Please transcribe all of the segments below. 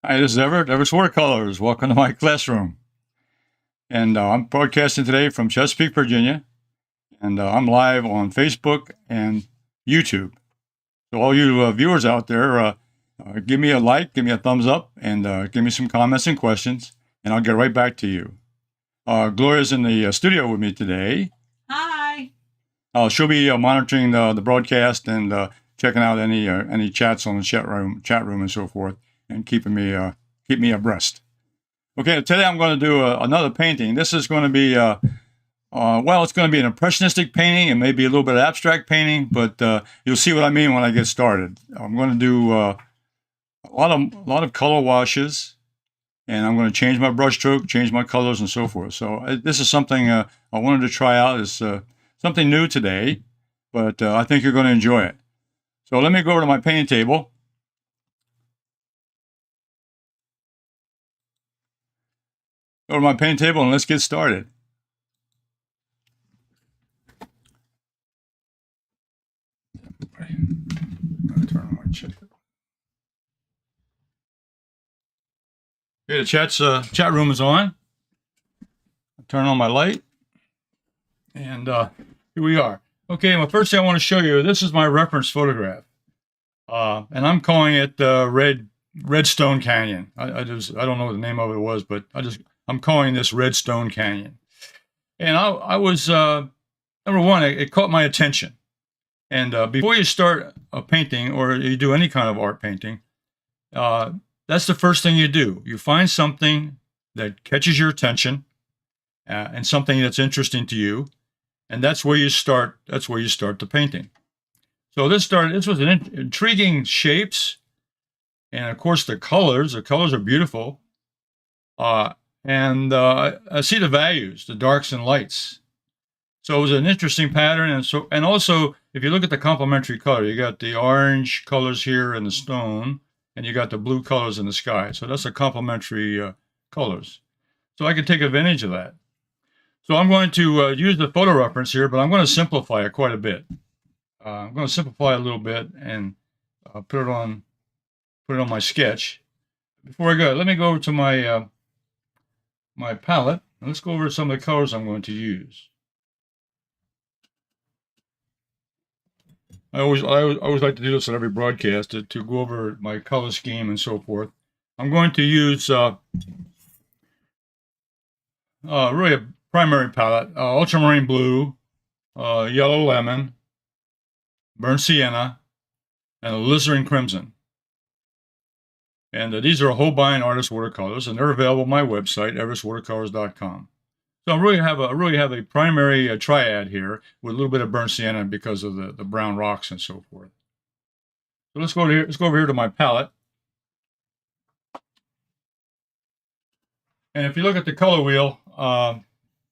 Hi, this is Everett's Watercolors. Welcome to my classroom. And I'm broadcasting today from Chesapeake, Virginia. And I'm live on Facebook and YouTube. So all you viewers out there, give me a like, give me a thumbs up, and give me some comments and questions, and I'll get right back to you. Gloria's in the studio with me today. Hi. She'll be monitoring the broadcast and checking out any chats on the chat room and so forth, and keep me abreast. Okay, today I'm going to do another painting. This is going to be it's going to be an impressionistic painting and maybe a little bit of abstract painting, but you'll see what I mean when I get started. I'm going to do a lot of color washes, and I'm going to change my brush stroke, change my colors, and so forth. So this is something I wanted to try out. It's something new today, but I think you're going to enjoy it. So let me go over to my painting table. Go to my painting table and let's get started. Turn on my chat. Okay, the chat room is on. Turn on my light, and here we are. Okay, my first thing I want to show you. This is my reference photograph, and I'm calling it Redstone Canyon. I don't know what the name of it was, but I'm calling this Redstone Canyon. And I was number one, it caught my attention. And before you start a painting or you do any kind of art painting, that's the first thing you do. You find something that catches your attention and something that's interesting to you, and that's where you start. That's where you start the painting. So this was an intriguing shapes, and of course the colors. The colors are beautiful, and I see the values, the darks and lights. So it was an interesting pattern, and also if you look at the complementary color, you got the orange colors here in the stone, and you got the blue colors in the sky. So that's the complementary colors. So I can take advantage of that. So I'm going to use the photo reference here, but I'm going to simplify it quite a bit. I'm going to simplify it a little bit and put it on my sketch. Before I go, let me go over to my my palette. And let's go over some of the colors I'm going to use. I always like to do this at every broadcast to go over my color scheme and so forth. I'm going to use really a primary palette: Ultramarine Blue, Yellow Lemon, Burnt Sienna, and Alizarin Crimson. And these are Holbein Artist Watercolors, and they're available on my website, everettswatercolors.com. So I really have a primary triad here with a little bit of burnt sienna because of the brown rocks and so forth. So let's go over here to my palette. And if you look at the color wheel,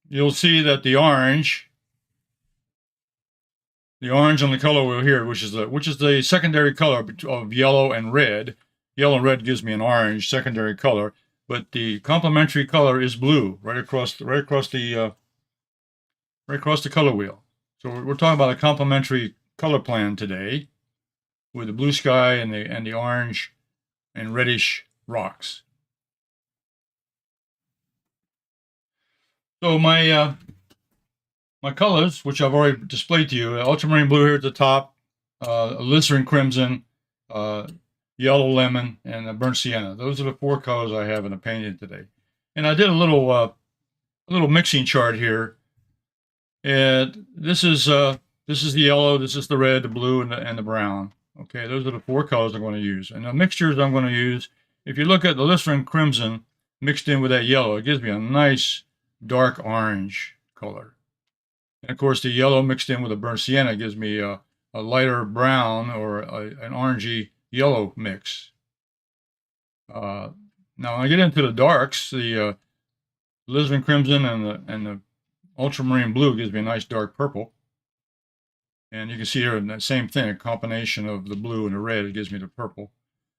you'll see that the orange on the color wheel here, which is the secondary color of yellow and red. Yellow and red gives me an orange secondary color, but the complementary color is blue right across the color wheel. So we're talking about a complementary color plan today, with the blue sky and the orange and reddish rocks. So my colors, which I've already displayed to you, ultramarine blue here at the top, alizarin crimson, yellow lemon, and burnt sienna. Those are the four colors I have in the painting today. And I did a little mixing chart here. And this is the yellow, this is the red, the blue, and the brown. Okay, those are the four colors I'm going to use. And the mixtures I'm going to use, if you look at the alizarin crimson mixed in with that yellow, it gives me a nice dark orange color. And of course, the yellow mixed in with the burnt sienna gives me a lighter brown or an orangey yellow mix. Now, when I get into the darks, the alizarin crimson and the ultramarine blue gives me a nice dark purple. And you can see here the same thing, a combination of the blue and the red, it gives me the purple.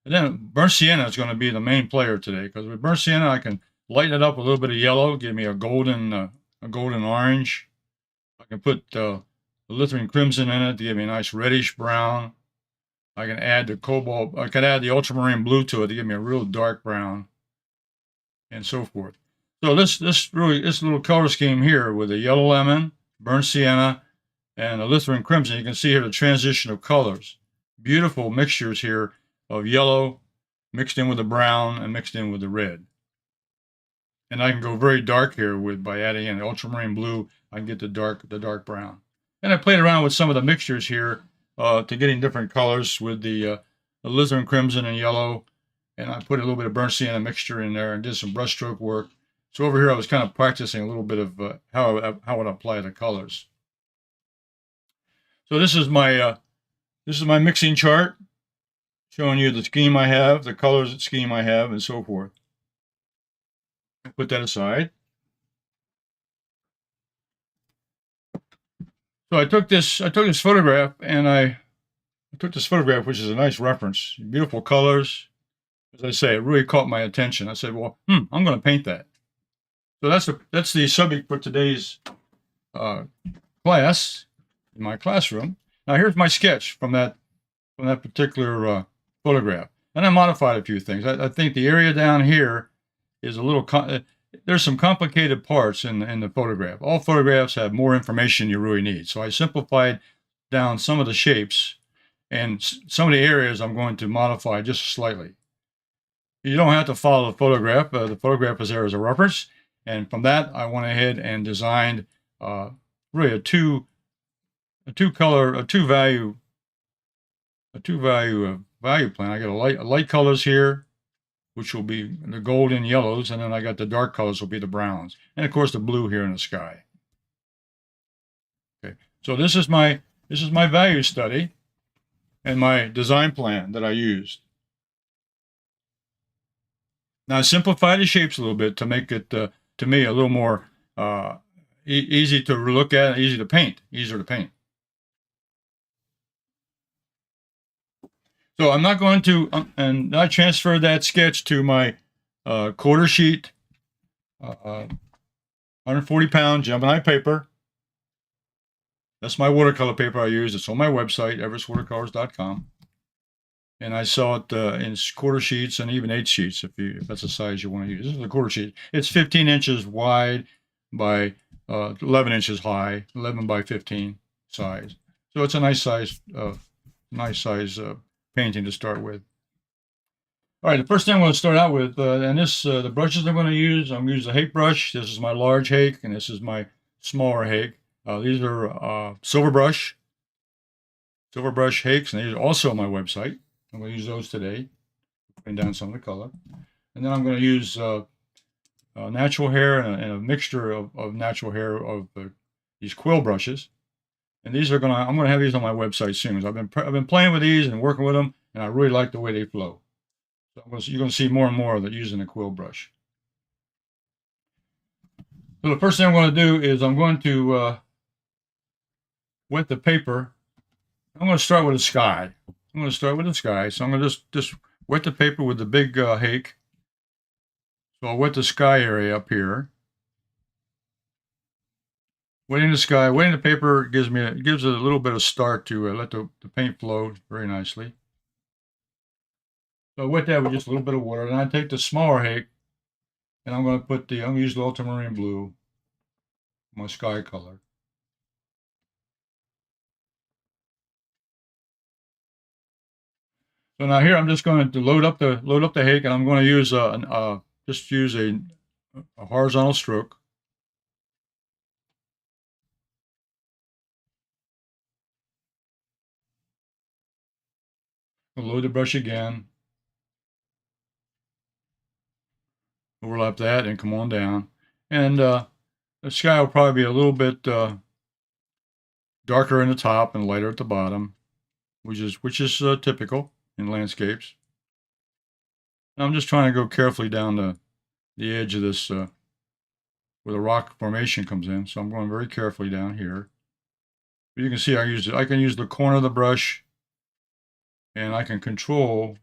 And then burnt sienna is going to be the main player today, because with burnt sienna I can lighten it up with a little bit of yellow, give me a golden orange. I can put alizarin crimson in it to give me a nice reddish brown. I can add the cobalt, I can add the ultramarine blue to it to give me a real dark brown, and so forth. So this little color scheme here with the yellow lemon, burnt sienna, and Alizarin Crimson, you can see here the transition of colors. Beautiful mixtures here of yellow mixed in with the brown and mixed in with the red. And I can go very dark here by adding in the ultramarine blue. I can get the dark brown. And I played around with some of the mixtures here to getting different colors with the Alizarin Crimson and yellow. And I put a little bit of burnt sienna mixture in there and did some brushstroke work. So over here I was kind of practicing a little bit of how I would apply the colors. So this is my mixing chart showing you the scheme I have, the colors scheme I have, and so forth. I'll put that aside. So I took this photograph, and I took this photograph, which is a nice reference. Beautiful colors. As I say, it really caught my attention. I said, well, I'm going to paint that. So that's the subject for today's class in my classroom. Now here's my sketch from that particular photograph. And I modified a few things. I think the area down here is a little, there's some complicated parts in the photograph. All photographs have more information you really need. So I simplified down some of the shapes, and some of the areas I'm going to modify just slightly. You don't have to follow the photograph. The photograph is there as a reference. And from that, I went ahead and designed really a two value plan. I got a light colors here, which will be the gold and yellows, and then I got the dark colors will be the browns, and of course the blue here in the sky. Okay, so this is my value study and my design plan that I used. Now I simplified the shapes a little bit to make it to me a little more easy to look at, easier to paint. So I'm not going to, and I transferred that sketch to my quarter sheet, 140-pound Gemini paper. That's my watercolor paper I use. It's on my website, everettswatercolors.com. And I saw it in quarter sheets and even 8 sheets if that's the size you want to use. This is a quarter sheet. It's 15 inches wide by 11 inches high, 11 by 15 size. So it's a nice size painting to start with. All right, the first thing I'm going to start out with, and the brushes I'm going to use, I'm going to use the Hake brush. This is my large Hake, and this is my smaller Hake. These are Silver Brush Hakes, and these are also on my website. I'm going to use those today, putting down some of the color. And then I'm going to use natural hair and a mixture of natural hair of these quill brushes. And these are I'm going to have these on my website soon. I've been playing with these and working with them, and I really like the way they flow. So you're going to see more and more of that using a quill brush. So the first thing I'm going to do is I'm going to wet the paper. I'm going to start with the sky. So I'm going to just wet the paper with the big Hake. So I'll wet the sky area up here. Wetting the paper gives it a little bit of start to let the paint flow very nicely. So I wet that with just a little bit of water, and I take the smaller Hake, and I'm going to use the Ultramarine Blue, my sky color. So now here I'm just going to load up the Hake, and I'm going to use just use a horizontal stroke. I'll load the brush again. Overlap that and come on down. And the sky will probably be a little bit darker in the top and lighter at the bottom, which is typical in landscapes. And I'm just trying to go carefully down the edge of this where the rock formation comes in. So I'm going very carefully down here. But you can see I can use the corner of the brush, and I can control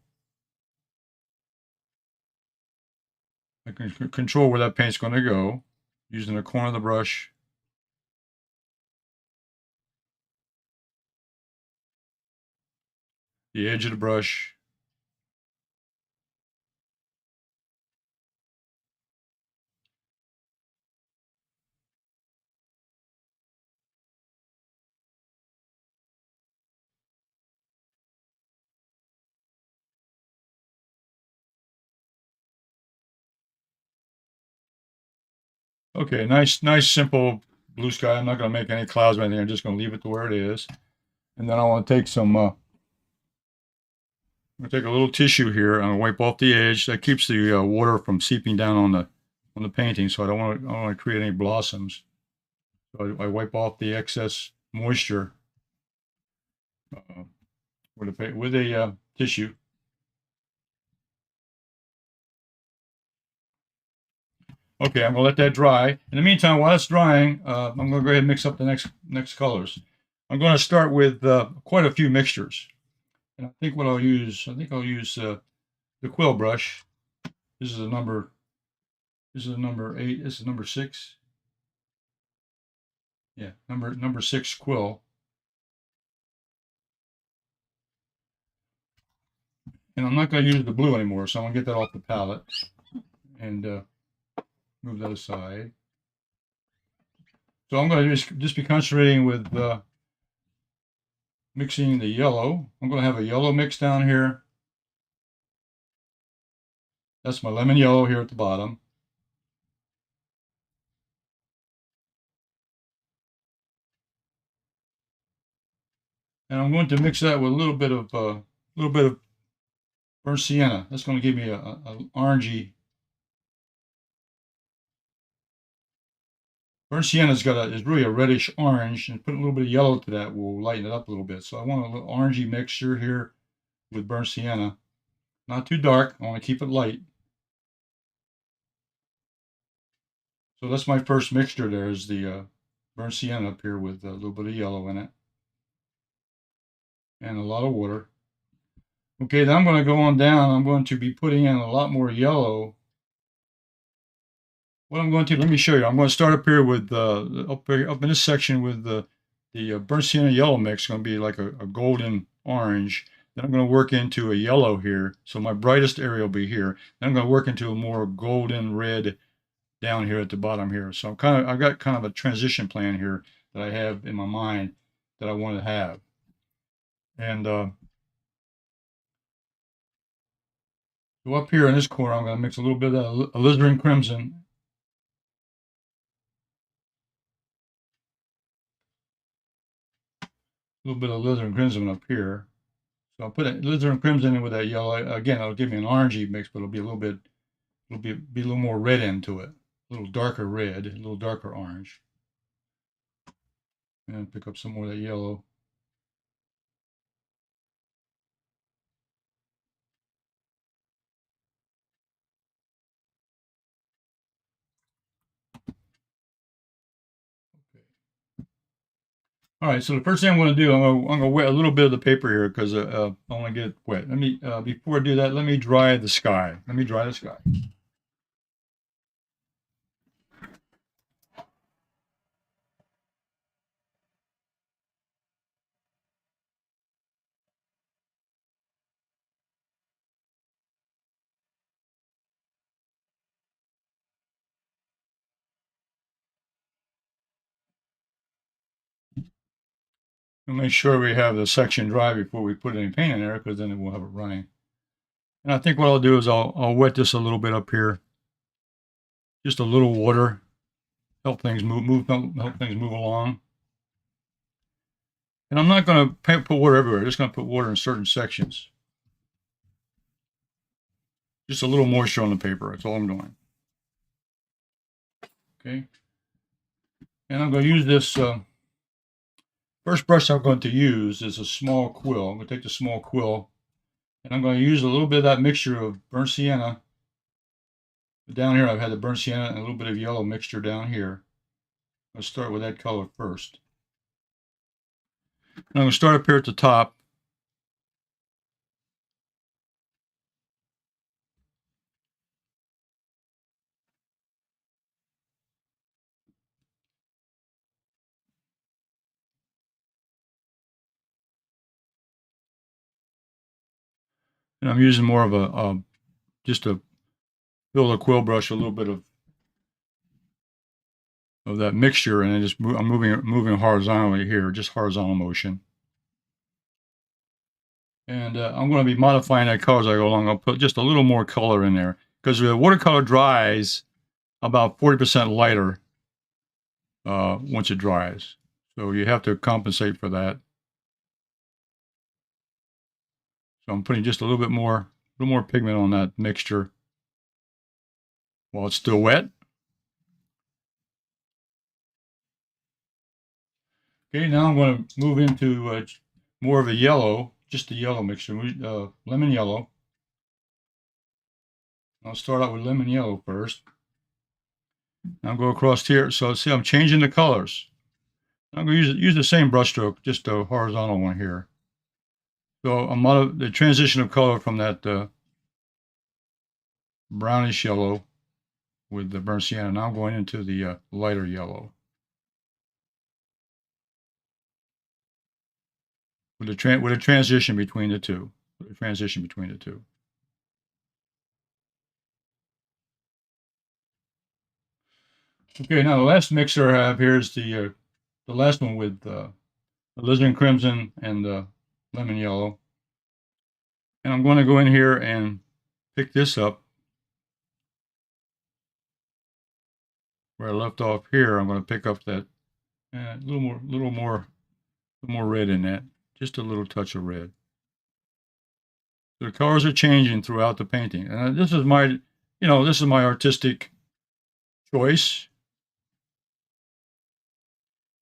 where that paint's going to go using the corner of the brush. the edge of the brush. Okay, nice, simple blue sky. I'm not going to make any clouds or anything. I'm just going to leave it to where it is. And then I want to take some, I'm going to take a little tissue here. I'm going to wipe off the edge. That keeps the water from seeping down on the painting. So I don't want to create any blossoms. So I wipe off the excess moisture with a tissue. Okay, I'm gonna let that dry. In the meantime, while it's drying, I'm gonna go ahead and mix up the next colors. I'm gonna start with quite a few mixtures, and I think I'll use the quill brush. This is a number. This is a number 8. This is number 6. Yeah, number 6 quill. And I'm not gonna use the blue anymore, so I'm gonna get that off the palette and move that aside. So I'm gonna just be concentrating with mixing the yellow. I'm gonna have a yellow mix down here. That's my lemon yellow here at the bottom. And I'm going to mix that with a little bit of burnt sienna. That's going to give me a orangey. Burnt sienna's is really a reddish orange, and putting a little bit of yellow to that will lighten it up a little bit. So I want a little orangey mixture here with burnt sienna. Not too dark. I want to keep it light. So that's my first mixture. There is the burnt sienna up here with a little bit of yellow in it and a lot of water. Okay, then I'm going to go on down. I'm going to be putting in a lot more yellow. What I'm going to, let me show you. I'm going to start up here with up in this section with the burnt sienna yellow mix. Going to be like a golden orange. Then I'm going to work into a yellow here. So my brightest area will be here. Then I'm going to work into a more golden red down here at the bottom here. So I've got kind of a transition plan here that I have in my mind that I want to have. And so up here in this corner, I'm going to mix a little bit of alizarin crimson. A little bit of alizarin crimson up here. So I'll put alizarin crimson in with that yellow. Again, it'll give me an orangey mix, but it'll be be a little more red into it. A little darker red, a little darker orange. And pick up some more of that yellow. Okay. All right, so the first thing I'm going to do, I'm going to wet a little bit of the paper here because I want to get it wet. Let me before I do that, let me dry the sky. Let me dry the sky. We'll make sure we have the section dry before we put any paint in there, because then we'll have it running. And I think what I'll do is I'll wet this a little bit up here. Just a little water, help things help things move along. And I'm not going to put water everywhere. I'm just going to put water in certain sections. Just a little moisture on the paper. That's all I'm doing. Okay. And I'm going to use this. First brush I'm going to use is a small quill. I'm going to take the small quill, and I'm going to use a little bit of that mixture of burnt sienna. Down here, I've had the burnt sienna and a little bit of yellow mixture down here. Let's start with that color first. And I'm going to start up here at the top. And I'm using more of just to fill the quill brush a little bit of that mixture, and I'm moving horizontally here, just horizontal motion. And I'm going to be modifying that color as I go along. I'll put just a little more color in there because the watercolor dries about 40% lighter once it dries. So you have to compensate for that. So I'm putting just a little more pigment on that mixture while it's still wet. Okay, now I'm going to move into more of a yellow, just a yellow mixture, lemon yellow. I'll start out with lemon yellow first. I'll go across here. So see, I'm changing the colors. I'm going to use the same brush stroke, just a horizontal one here. So the transition of color from that brownish yellow with the burnt sienna. Now I'm going into the lighter yellow. With a transition between the two. Okay, now the last mixer I have here is the last one with Alizarin Crimson and lemon yellow. And I'm going to go in here and pick this up where I left off here. I'm going to pick up that little more red in that, just a little touch of red. So the colors are changing throughout the painting, and this is my artistic choice.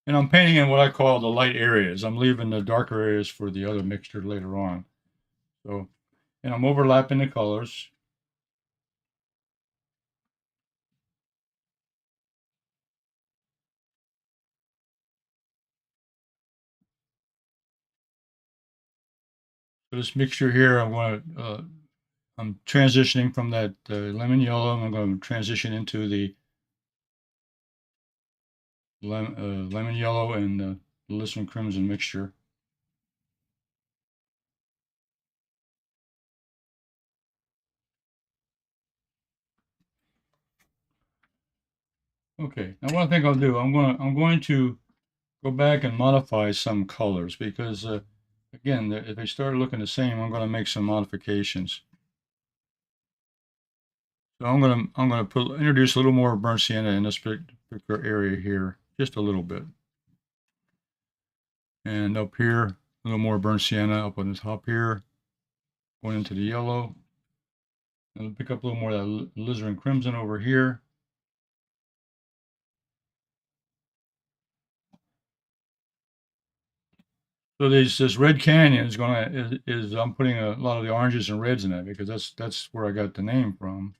And I'm painting in what I call the light areas. I'm leaving the darker areas for the other mixture later on. So, and I'm overlapping the colors. So this mixture here, I'm transitioning from that lemon yellow, and I'm going to transition into the lemon yellow and the Alizarin Crimson mixture. Okay, now what I think I'll do, I'm going to go back and modify some colors because again, if they start looking the same, I'm going to make some modifications. So I'm gonna introduce a little more burnt sienna in this particular area here, just a little bit. And up here, a little more burnt sienna up on the top here, going into the yellow. And I'll pick up a little more of that Alizarin Crimson over here. So this Red Canyon is I'm putting a lot of the oranges and reds in it because that's where I got the name from.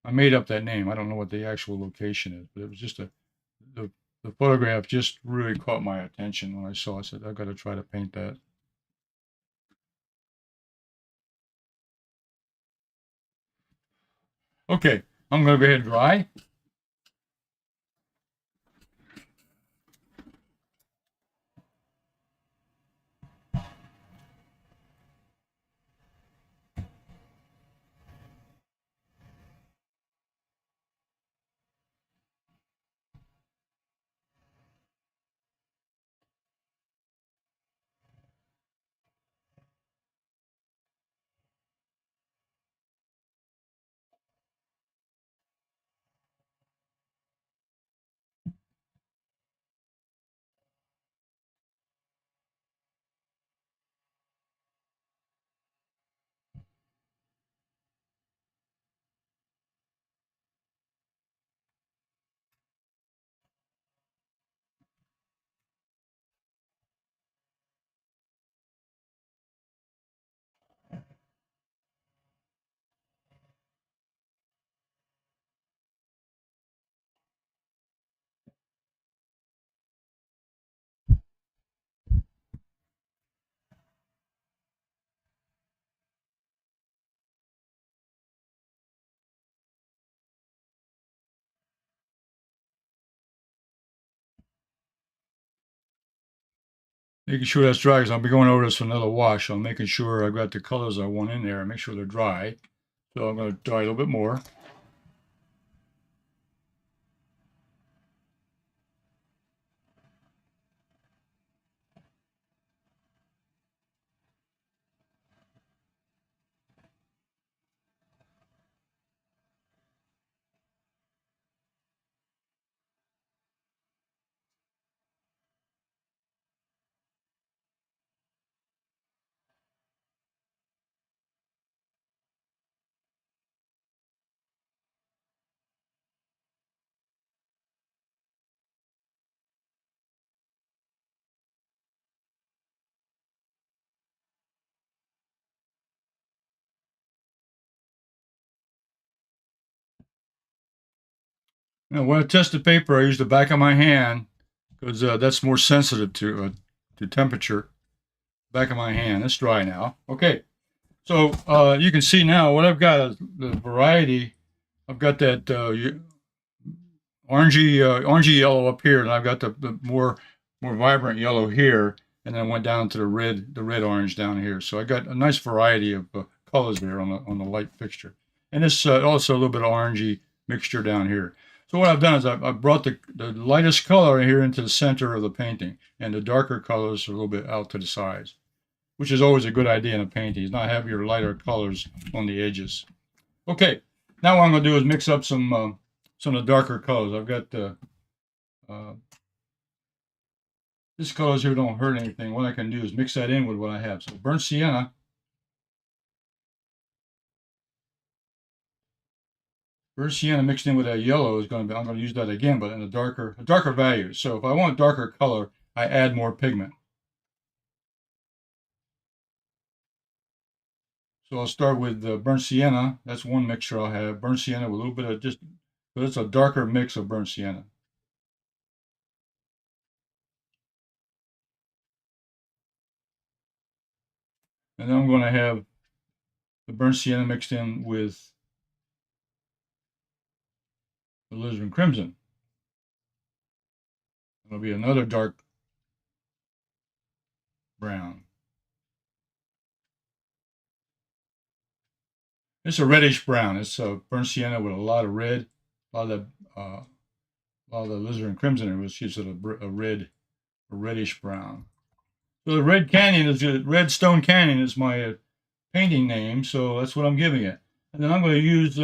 I made up that name. I don't know what the actual location is, but it was just the photograph just really caught my attention when I saw it. I said, I've got to try to paint that. Okay, I'm going to go ahead and dry. making sure that's dry because I'll be going over this for another wash. So I'm making sure I've got the colors I want in there and make sure they're dry. So I'm going to dry a little bit more. Now, when I test the paper, I use the back of my hand because that's more sensitive to temperature. Back of my hand. It's dry now. Okay. So you can see now what I've got is the variety. I've got that orangey yellow up here, and I've got the more vibrant yellow here, and then went down to the red orange down here. So I got a nice variety of colors there on the light fixture, and this also a little bit of orangey mixture down here. So what I've done is I've brought the lightest color here into the center of the painting, and the darker colors are a little bit out to the sides, which is always a good idea in a painting, is not have your lighter colors on the edges. Okay, now what I'm going to do is mix up some of the darker colors. I've got this colors here don't hurt anything. What I can do is mix that in with what I have. So burnt sienna. Burnt sienna mixed in with that yellow is going to be, I'm going to use that again, but in a darker value. So if I want darker color, I add more pigment. So I'll start with burnt sienna. That's one mixture I'll have. Burnt sienna with a little bit of just, but it's a darker mix of burnt sienna. And then I'm going to have the burnt sienna mixed in with the Alizarin Crimson. It'll be another dark brown. It's a reddish brown. It's a burnt sienna with a lot of red, a lot of the Alizarin Crimson. It was gives it a reddish brown. So the Red Stone Canyon is my painting name, so that's what I'm giving it. And then I'm going to use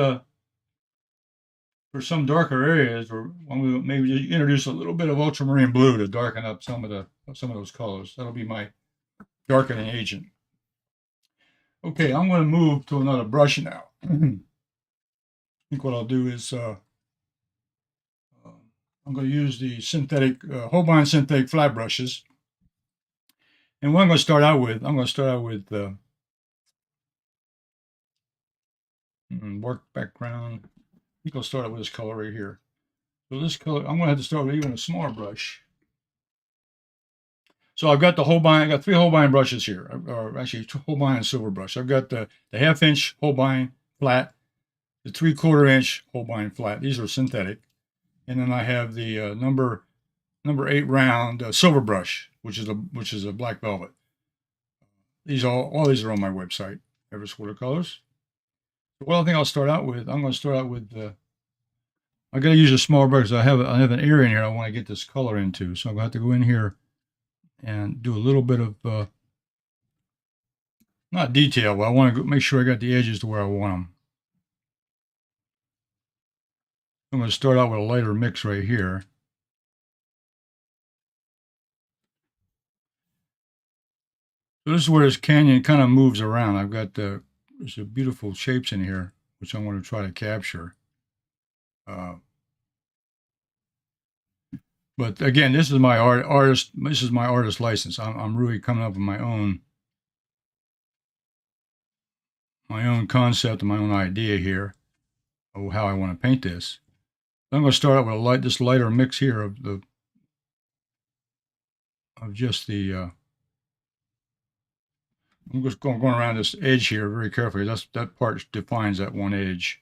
for some darker areas, or I'm going to maybe introduce a little bit of ultramarine blue to darken up some of those colors. That'll be my darkening agent. Okay, I'm going to move to another brush now. I think what I'll do is I'm going to use the synthetic Holbein synthetic flat brushes. And what I'm going to start out with, work background. I think I'll start out with this color right here. So this color, I'm going to have to start with even a smaller brush. So I've got I got 3 Holbein brushes here, or actually 2 Holbein and Silver Brush. I've got the half-inch Holbein flat, the 3/4 inch Holbein flat. These are synthetic. And then I have the number 8 round Silver Brush, which is a black velvet. All these are on my website, Everetts Watercolors. So what I think I'll start out with, I'm going to start out with I got to use a small brush. I have an area in here I want to get this color into, so I'm going to have to go in here and do a little bit of not detail, but I want to make sure I got the edges to where I want them. I'm going to start out with a lighter mix right here. So this is where this canyon kind of moves around. I've got there's some beautiful shapes in here, which I want to try to capture. But again, this is my artist. This is my artist license. I'm really coming up with my own concept and my own idea here of how I want to paint this. I'm going to start out with this lighter mix here of just the. I'm just going around this edge here very carefully. That part defines that one edge.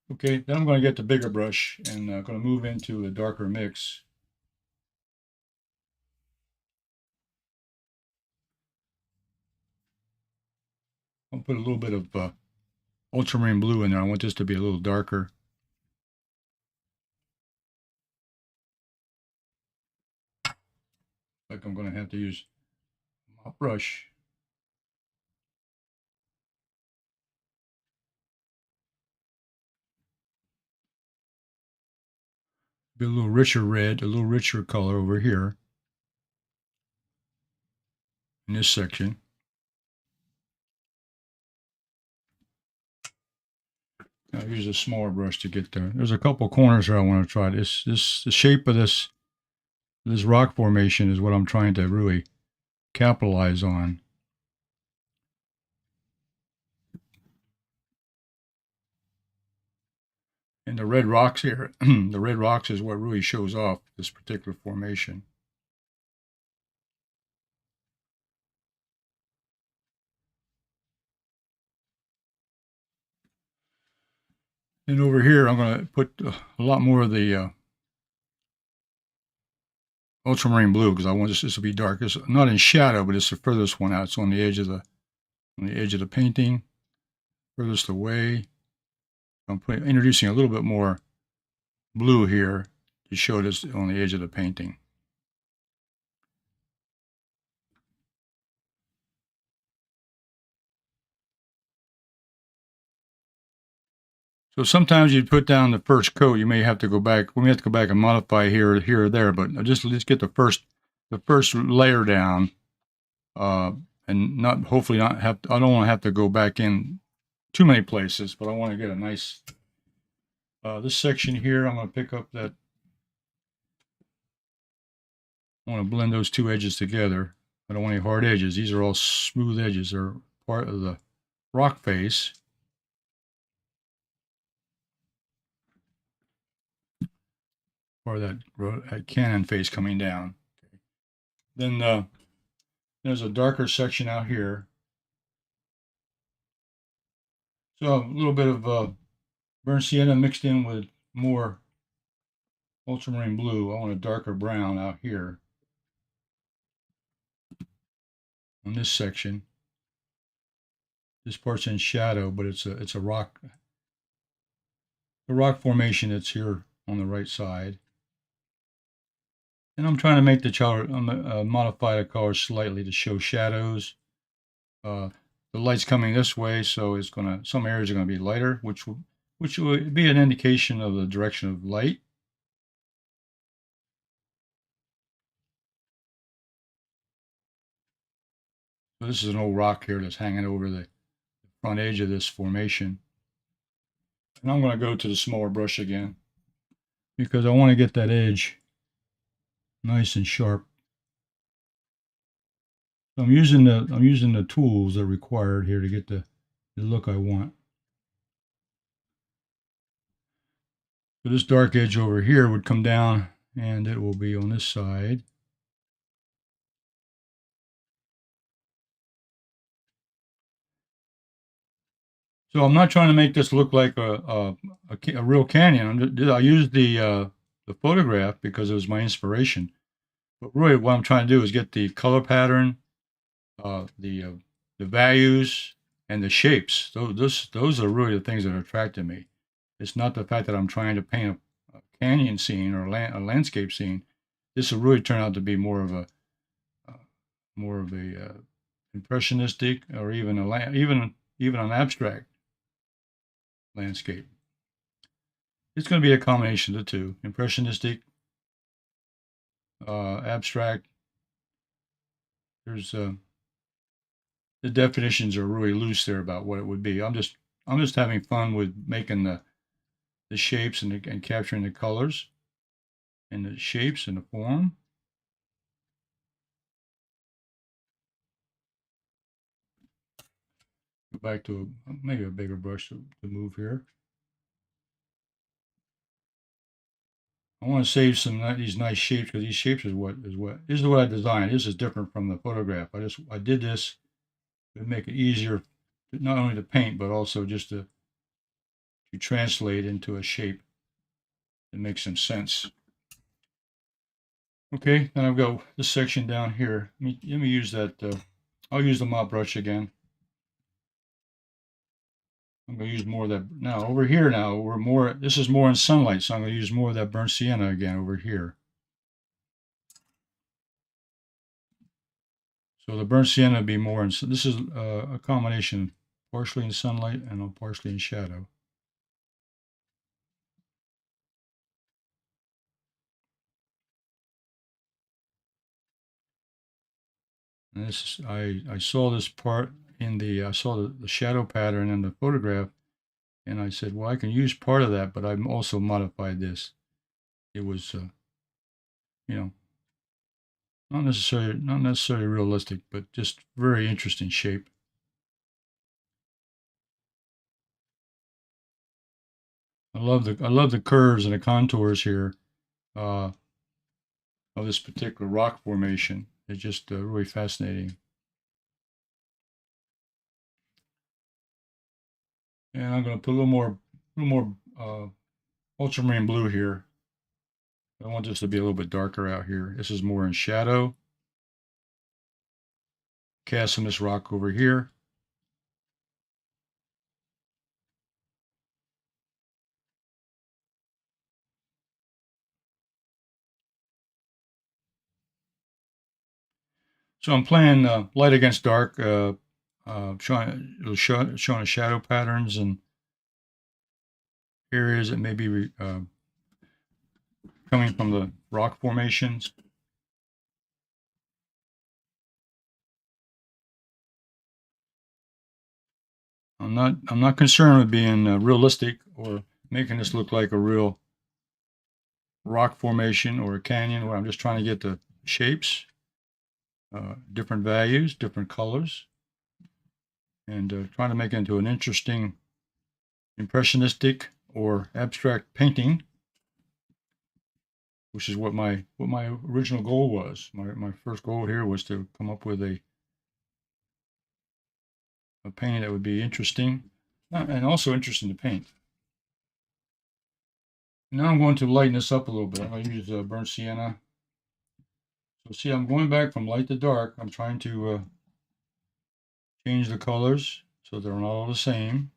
Okay, then I'm going to get the bigger brush and going to move into a darker mix. I'll put a little bit of ultramarine blue in there. I want this to be a little darker. Like I'm going to have to use a brush. Be a little richer red, a little richer color over here in this section. I'll use a smaller brush to get there. There's a couple corners here I want to try. The shape of this rock formation is what I'm trying to really capitalize on. And the red rocks here, the red rocks is what really shows off this particular formation. And over here, I'm going to put a lot more of the ultramarine blue because I want this to be dark. It's not in shadow, but it's the furthest one out. It's on the edge of the painting, furthest away. I'm introducing a little bit more blue here to show this on the edge of the painting. So sometimes you put down the first coat, you may have to go back. We may have to go back and modify here or there, but just let's get the first layer down, and hopefully not have. I don't want to have to go back in too many places, but I want to get a nice. This section here, I'm going to pick up that. I want to blend those two edges together. I don't want any hard edges. These are all smooth edges. They're part of the rock face. Or that cannon face coming down. Okay. Then there's a darker section out here. So a little bit of burnt sienna mixed in with more ultramarine blue. I want a darker brown out here on this section. This part's in shadow, but it's a rock. The rock formation that's here on the right side. And I'm trying to make the color, modify the color slightly to show shadows. The light's coming this way, so it's some areas are gonna be lighter, which will be an indication of the direction of light. So this is an old rock here that's hanging over the front edge of this formation. And I'm going to go to the smaller brush again because I want to get that edge nice and sharp. So I'm using the tools that are required here to get the look I want. So this dark edge over here would come down and it will be on this side. So I'm not trying to make this look like a real canyon. I used the photograph because it was my inspiration. But really what I'm trying to do is get the color pattern, the values, and the shapes. Those are really the things that attracted me. It's not the fact that I'm trying to paint a canyon scene or a landscape scene. This will really turn out to be more of a impressionistic or even an abstract landscape. It's going to be a combination of the two: impressionistic, abstract. There's the definitions are really loose there about what it would be. I'm just having fun with making the shapes and capturing the colors and the shapes and the form. Go back to maybe a bigger brush to move here. I want to save these nice shapes because these shapes this is what I designed. This is different from the photograph. I did this to make it easier not only to paint but also just to to translate into a shape that makes some sense. Okay, then I've got this section down here. Let me use that. I'll use the mop brush again. I'm going to use more of that. Now, over here now, this is more in sunlight, so I'm going to use more of that burnt sienna again over here. So the burnt sienna would be more in, this is a combination, partially in sunlight and partially in shadow. And this is, I saw this part in I saw the shadow pattern in the photograph, and I said, well, I can use part of that, but I've also modified this. It was, you know, not necessarily realistic, but just very interesting shape. I love the curves and the contours here of this particular rock formation. It's just really fascinating. And I'm going to put a little more ultramarine blue here. I want this to be a little bit darker out here. This is more in shadow. Casting this rock over here. So I'm playing light against dark, showing the shadow patterns and areas that may be coming from the rock formations. I'm not concerned with being realistic or making this look like a real rock formation or a canyon, where I'm just trying to get the shapes, different values, different colors, and trying to make it into an interesting impressionistic or abstract painting, which is what my original goal was. My first goal here was to come up with a painting that would be interesting and also interesting to paint. Now I'm going to lighten this up a little bit. I'm going to use burnt sienna. So see, I'm going back from light to dark. I'm trying to change the colors so they're not all the same.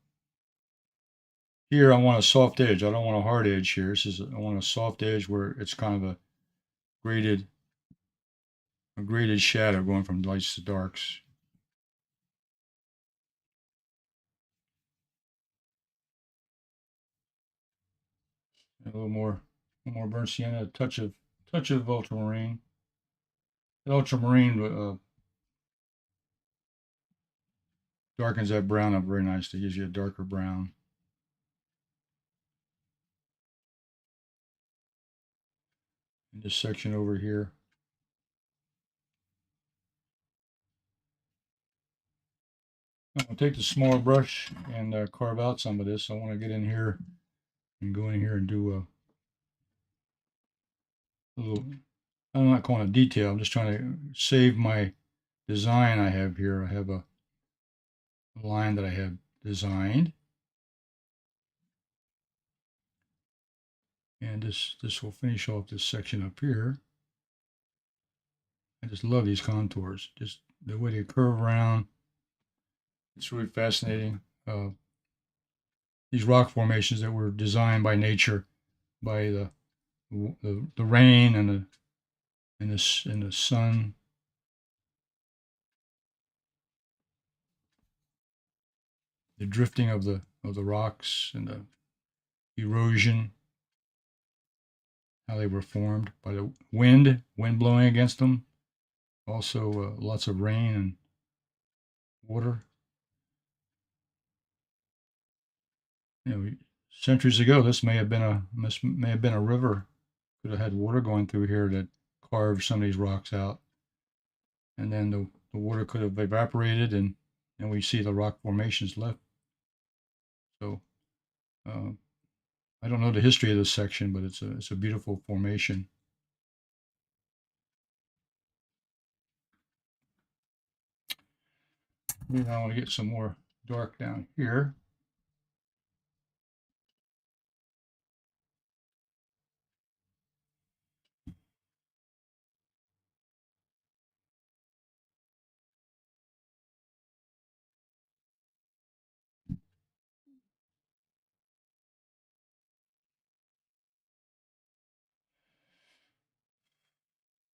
Here I want a soft edge. I don't want a hard edge here. I want a soft edge where it's kind of a graded shadow going from lights to darks. A little more burnt sienna, a touch of ultramarine. The ultramarine darkens that brown up very nicely. Gives you a darker brown. In this section over here. I'll take the smaller brush and carve out some of this. I want to get in here and go in here and do a little, I'm not calling it detail. I'm just trying to save my design I have here. I have a line that I have designed. And this will finish off this section up here. I just love these contours. Just the way they curve around. It's really fascinating. These rock formations that were designed by nature, by the rain and the sun. The drifting of the rocks and the erosion, how they were formed by the wind blowing against them. Also, lots of rain and water. You know, centuries ago, this may have been a river. Could have had water going through here that carved some of these rocks out, and then the water could have evaporated, and we see the rock formations left. So, I don't know the history of this section, but it's a beautiful formation. Now I want to get some more dark down here.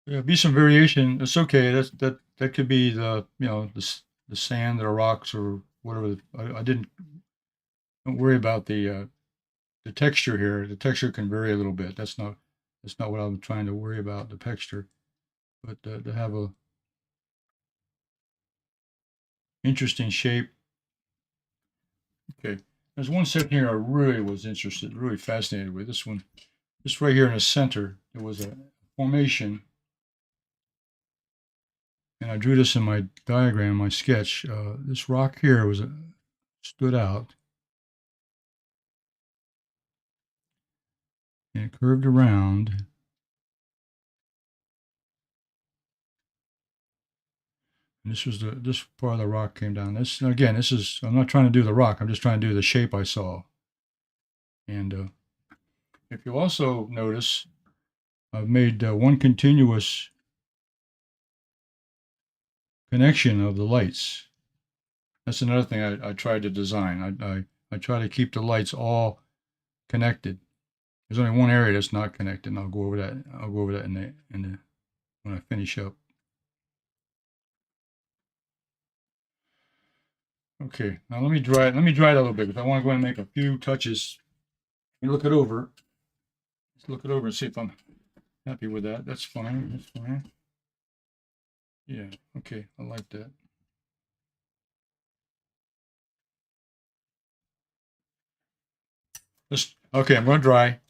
There'll be some variation. It's okay. That could be the the sand or rocks or whatever. I didn't don't worry about the texture here. The texture can vary a little bit. That's not what I'm trying to worry about. The texture, but to have a interesting shape. Okay, there's one section here I really was interested, really fascinated with. This one, this right here in the center. There was a formation, and I drew this in my diagram, my sketch. This rock here stood out, and it curved around. And this part of the rock came down. This again, this is I'm not trying to do the rock. I'm just trying to do the shape I saw. And if you also notice, I've made one continuous connection of the lights. That's another thing I tried to design. I try to keep the lights all connected. There's only one area that's not connected, and I'll go over that. I'll go over that when I finish up. Okay, now let me dry it. Let me dry it a little bit because I want to go and make a few touches. Let me look it over. Let's look it over and see if I'm happy with that. That's fine. That's fine. Yeah. Okay. I like that. Okay. I'm going to dry.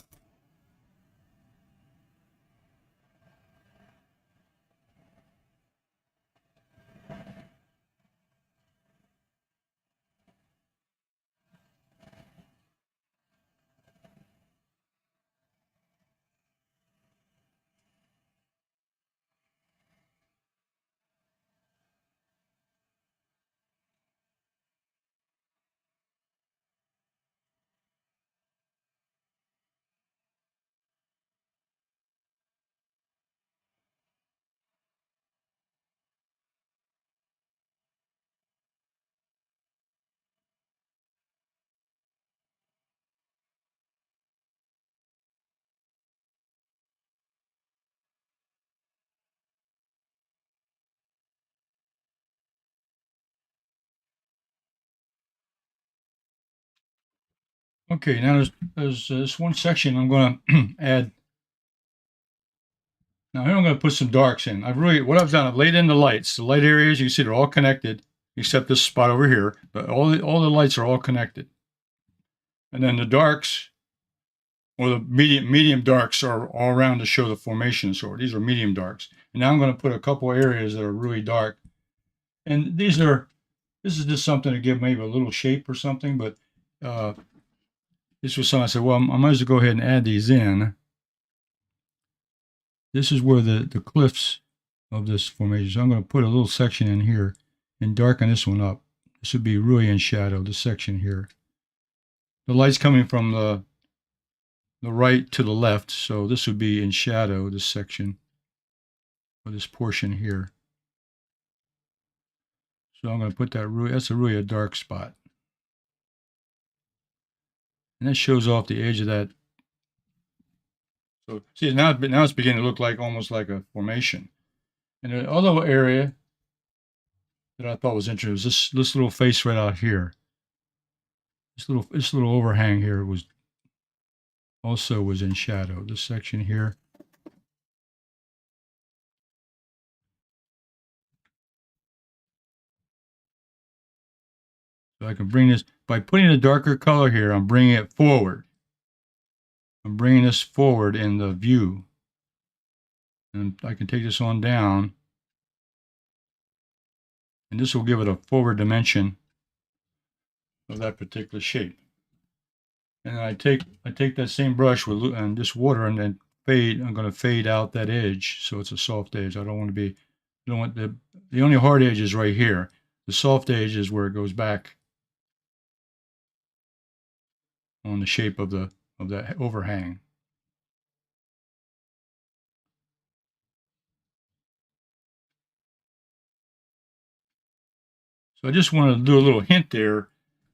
Okay. Now there's this one section I'm going to add. Now here I'm going to put some darks in. What I've done, I've laid in the lights. The light areas, you can see they're all connected, except this spot over here. But all the lights are all connected. And then the darks, or the medium darks, are all around to show the formation. So these are medium darks. And now I'm going to put a couple areas that are really dark. And this is just something to give maybe a little shape or something. But this was something I said, well, I might as well go ahead and add these in. This is where the cliffs of this formation. So I'm going to put a little section in here and darken this one up. This would be really in shadow, this section here. The light's coming from the right to the left, so this would be in shadow, this section, or this portion here. So I'm going to put that's really a dark spot. And that shows off the edge of that. So see, now it's beginning to look like almost like a formation. And the other area that I thought was interesting was this little face right out here. This little overhang here was in shadow. This section here. So I can bring this by putting a darker color here. I'm bringing it forward. I'm bringing this forward in the view, and I can take this on down, and this will give it a forward dimension of that particular shape. And I take that same brush and this water, and then I'm going to fade out that edge so it's a soft edge. I don't want the only hard edge is right here. The soft edge is where it goes back on the shape of that overhang. So I just wanted to do a little hint there,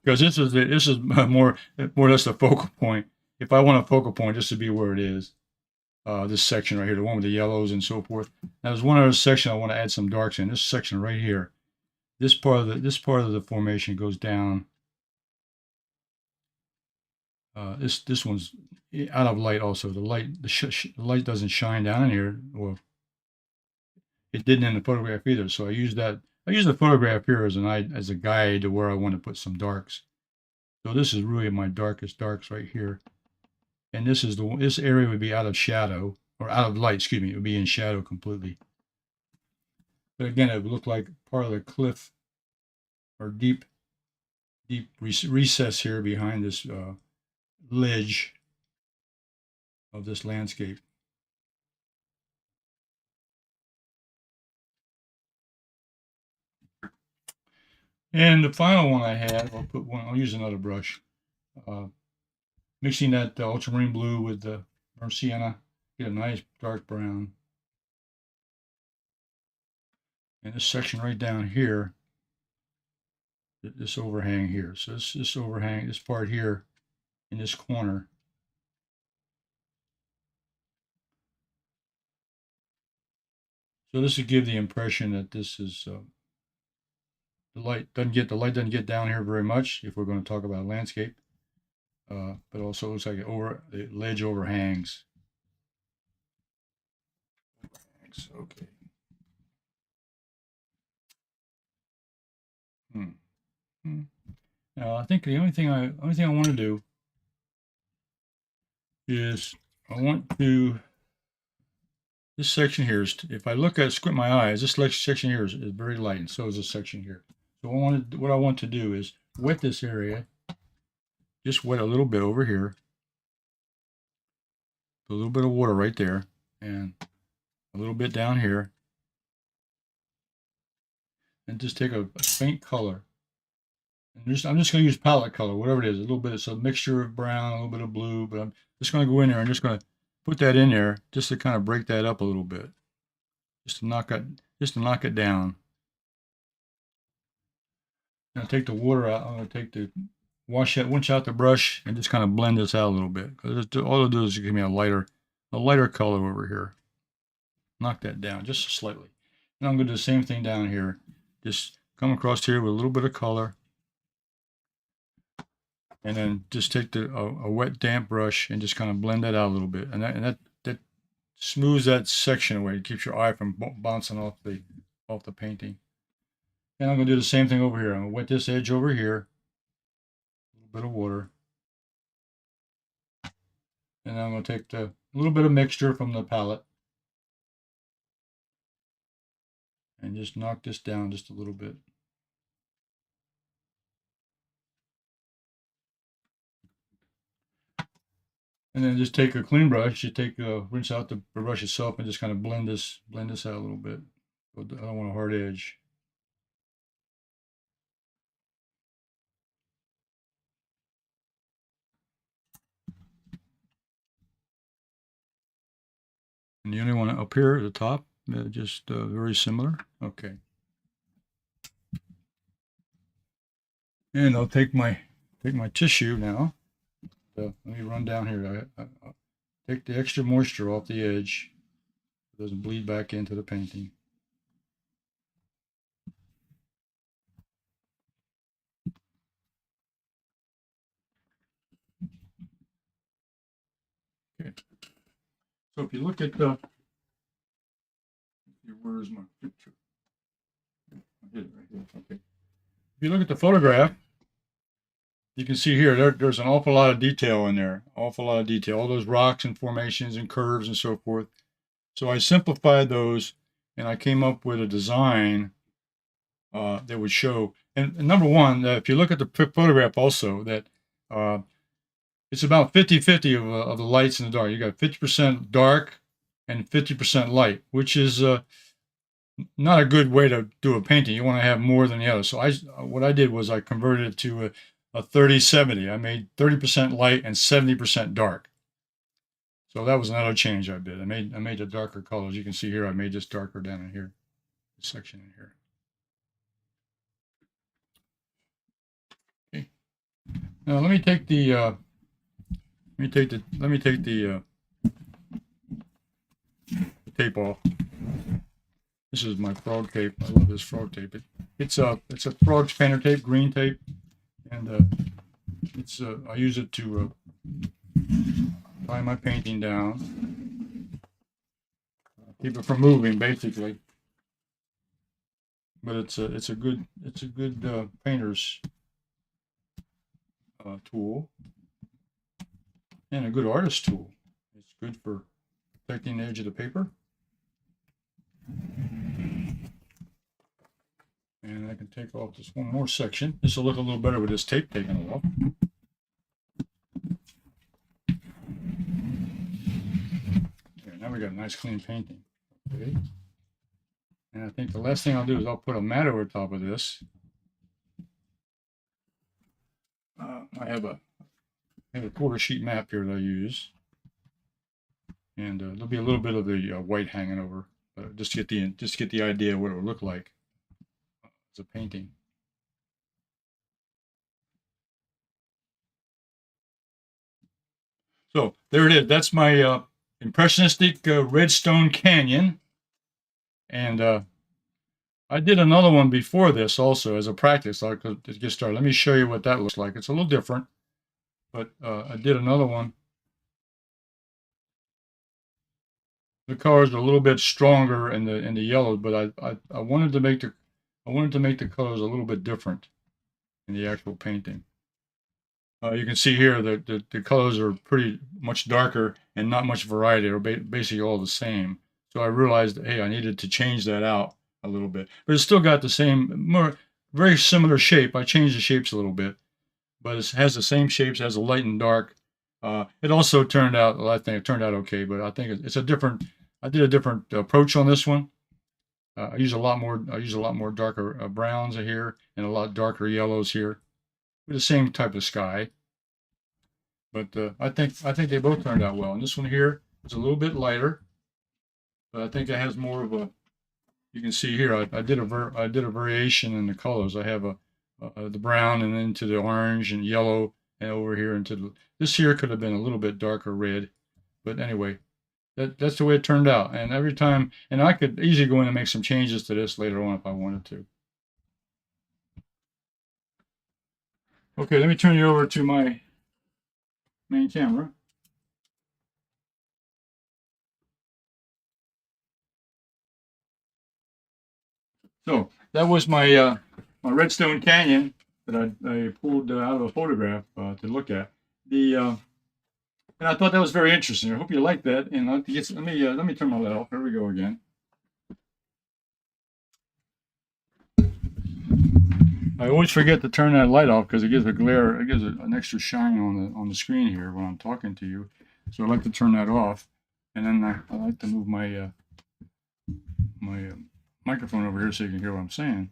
because this is more or less the focal point. If I want a focal point, this would be where it is. this section right here, the one with the yellows and so forth. Now there's one other section I want to add some darks in. This section right here. This part of the formation goes down. This one's out of light also. The light doesn't shine down in here. Well, it didn't in the photograph either. So I use the photograph here as a guide to where I want to put some darks. So this is really my darkest darks right here. And this area would be out of shadow, or out of light, excuse me. It would be in shadow completely. But again, it would look like part of the cliff or deep recess here behind this ledge of this landscape. And the final one I have, I'll use another brush. Mixing that ultramarine blue with the Sienna, get a nice dark brown. And this section right down here, this overhang here. So this overhang, this part here in this corner. So this would give the impression that this is the light doesn't get down here very much if we're going to talk about landscape. But also looks like the ledge overhangs. Okay. Now I think the only thing I want to do is this section here is, if I squint my eyes, this section here is very light, and so is this section here. So what I want to do is wet this area, just wet a little bit over here, a little bit of water right there, and a little bit down here, and just take a faint color. And I'm just going to use palette color, whatever it is, a little bit. It's a mixture of brown, a little bit of blue, but I'm just going to go in there and just going to put that in there just to kind of break that up a little bit, just to knock it down. Now take the water out. I'm going to wash out the brush and just kind of blend this out a little bit, because all it'll do is give me a lighter color over here. Knock that down just slightly. And I'm going to do the same thing down here. Just come across here with a little bit of color, and then just take a wet damp brush and just kind of blend that out a little bit, and that smooths that section away. It keeps your eye from bouncing off the painting. And I'm going to do the same thing over here. I'm going to wet this edge over here, a little bit of water, and I'm going to take a little bit of mixture from the palette and just knock this down just a little bit. And then just take a clean brush. Rinse out the brush itself and just kind of blend this out a little bit. I don't want a hard edge. And the only one up here at the top, just very similar. Okay. And I'll take my tissue now. Let me run down here. I'll take the extra moisture off the edge. It doesn't bleed back into the painting. Okay. So if you look at where is my picture? I hid it right here. Okay. If you look at the photograph, you can see here, there's an awful lot of detail in there. Awful lot of detail. All those rocks and formations and curves and so forth. So I simplified those, and I came up with a design that would show. And number one, if you look at the photograph also, that it's about 50-50 of the lights and the dark. You got 50% dark and 50% light, which is not a good way to do a painting. You want to have more than the other. So what I did was I converted it to a 30-70. I made 30% light and 70% dark. So that was another change I did. I made the darker colors. You can see here I made this darker down in here, this section in here. Okay. Now let me take the tape off. This is my frog tape. I love this frog tape. It's a frog's painter tape, green tape, and I use it to tie my painting down, keep it from moving, basically. But it's a good painter's tool and a good artist tool. It's good for protecting the edge of the paper. And I can take off just one more section. This will look a little better with this tape taken off. Okay, now we got a nice clean painting. Okay. And I think the last thing I'll do is I'll put a mat over top of this. I have a quarter sheet map here that I use, and there'll be a little bit of the white hanging over, just get the idea of what it would look like as a painting. So there it is. That's my impressionistic Redstone Canyon, and I did another one before this also as a practice to get started. Let me show you what that looks like. It's a little different, but I did another one. The colors are a little bit stronger in the yellow, but I wanted to make the colors a little bit different in the actual painting. You can see here that the colors are pretty much darker and not much variety. They're basically all the same. So I realized, hey, I needed to change that out a little bit, but it's still got the same, very similar shape. I changed the shapes a little bit, but it has the same shapes, has a light and dark. It also turned out, well, I think it turned out okay, but I think it's a different. I did a different approach on this one. I use a lot more darker browns here and a lot darker yellows here, with the same type of sky. But I think they both turned out well. And this one here is a little bit lighter, but I think it has more of a. You can see here, I did a variation in the colors. I have the brown and then into the orange and yellow, and over here into this here could have been a little bit darker red, but anyway, that's the way it turned out. And every time, and I could easily go in and make some changes to this later on if I wanted to. Okay, let me turn you over to my main camera. So that was my my Redstone Canyon that I pulled out of a photograph to look at. And I thought that was very interesting. I hope you like that. And let me turn my light off. Here we go again. I always forget to turn that light off because it gives a glare. It gives an extra shine on the screen here when I'm talking to you. So I like to turn that off, and then I like to move my microphone over here so you can hear what I'm saying.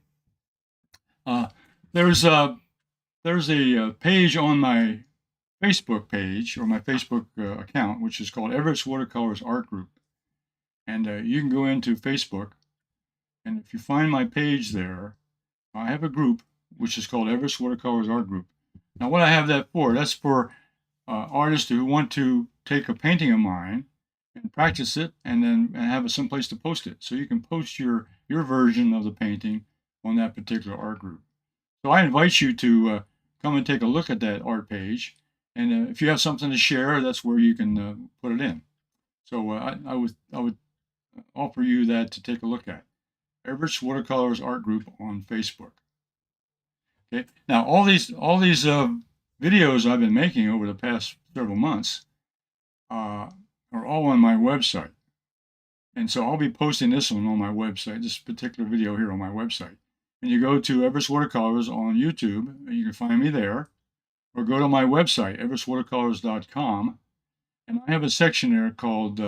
There's a page on my Facebook page or my Facebook account, which is called Everett's Watercolors Art Group, and you can go into Facebook, and if you find my page there, I have a group which is called Everett's Watercolors Art Group. Now, what I have that for? That's for artists who want to take a painting of mine and practice it, and then have some place to post it. So you can post your version of the painting on that particular art group. So I invite you to come and take a look at that art page, and if you have something to share, that's where you can put it in. So I would offer you that to take a look at. Everett's Watercolors Art Group on Facebook. Okay. Now all these videos I've been making over the past several months are all on my website, and so I'll be posting this one on my website. This particular video here on my website. And you go to Everett's Watercolors on YouTube, and you can find me there, or go to my website, everettswatercolors.com, and I have a section there called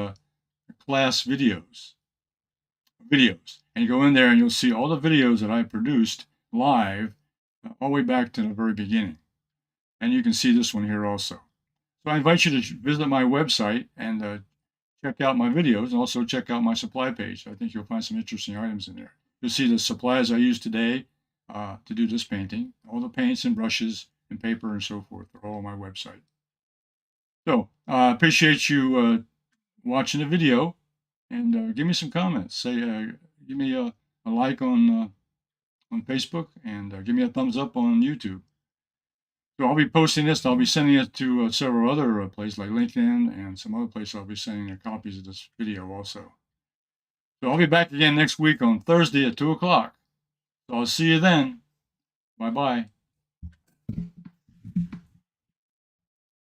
Class Videos. And you go in there and you'll see all the videos that I produced live all the way back to the very beginning. And you can see this one here also. So I invite you to visit my website and check out my videos, and also check out my supply page. I think you'll find some interesting items in there. You'll see the supplies I used today to do this painting. All the paints and brushes and paper and so forth are all on my website. So I appreciate you watching the video, And give me some comments. Say, give me a like on Facebook, and give me a thumbs up on YouTube. So I'll be posting this. I'll be sending it to several other places like LinkedIn and some other places. I'll be sending copies of this video also. So I'll be back again next week on Thursday at 2 o'clock. So I'll see you then. Bye-bye.